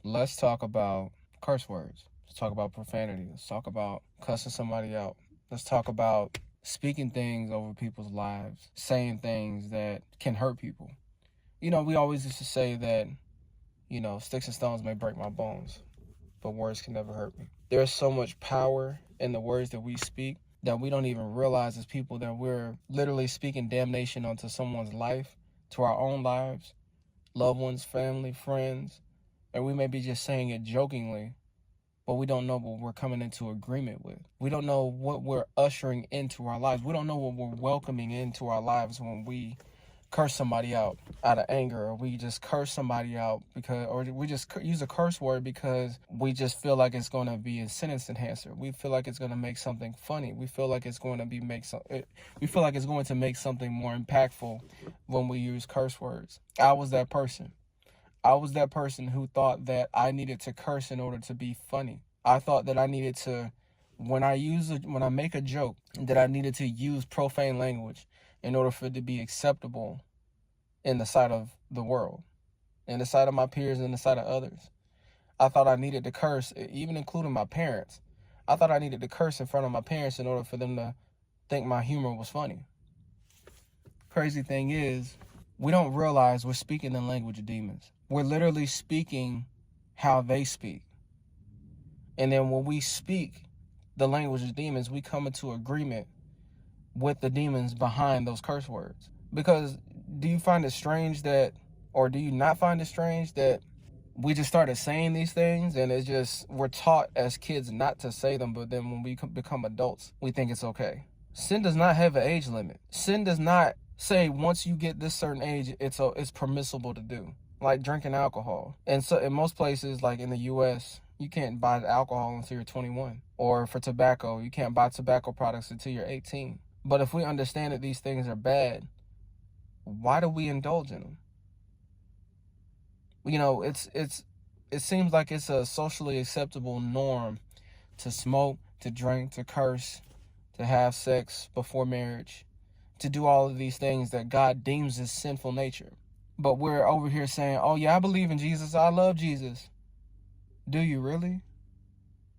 Let's talk about curse words. Let's talk about profanity. Let's talk about cussing somebody out. Let's talk about speaking things over people's lives, saying things that can hurt people. We always used to say that, sticks and stones may break my bones, but words can never hurt me. There's so much power in the words that we speak that we don't even realize as people that we're literally speaking damnation onto someone's life, to our own lives, loved ones, family, friends, and we may be just saying it jokingly, but we don't know what we're coming into agreement with. We don't know what we're ushering into our lives. We don't know what we're welcoming into our lives when we curse somebody out of anger, or we just curse somebody out because, or we just use a curse word because we just feel like it's going to be a sentence enhancer. We feel like it's going to make something funny. We feel like it's going to we feel like it's going to make something more impactful when we use curse words. I was that person. I was that person who thought that I needed to curse in order to be funny. I thought that I needed to, when I make a joke, that I needed to use profane language in order for it to be acceptable in the sight of the world, in the sight of my peers, and in the sight of others. I thought I needed to curse, even including my parents. I thought I needed to curse in front of my parents in order for them to think my humor was funny. Crazy thing is, we don't realize we're speaking the language of demons. We're literally speaking how they speak. And then when we speak the language of demons, we come into agreement with the demons behind those curse words. Because do you find it strange that, or do you not find it strange that we just started saying these things and it's just, we're taught as kids not to say them, but then when we become adults, we think it's okay. Sin does not have an age limit. Sin does not say once you get this certain age, it's permissible to do. Like drinking alcohol. And so in most places, like in the US, you can't buy alcohol until you're 21. Or for tobacco, you can't buy tobacco products until you're 18. But if we understand that these things are bad, why do we indulge in them? It seems like it's a socially acceptable norm to smoke, to drink, to curse, to have sex before marriage, to do all of these things that God deems as sinful nature. But we're over here saying, oh yeah, I believe in Jesus, I love Jesus. Do you really?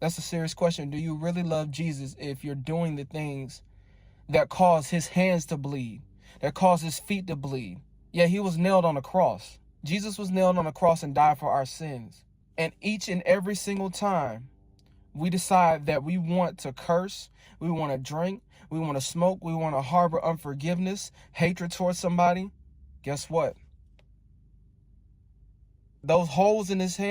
That's a serious question. Do you really love Jesus if you're doing the things that cause his hands to bleed, that cause his feet to bleed? Yeah, he was nailed on a cross. Jesus was nailed on a cross and died for our sins. And each and every single time we decide that we want to curse, we want to drink, we want to smoke, we want to harbor unforgiveness, hatred towards somebody, guess what? Those holes in his hand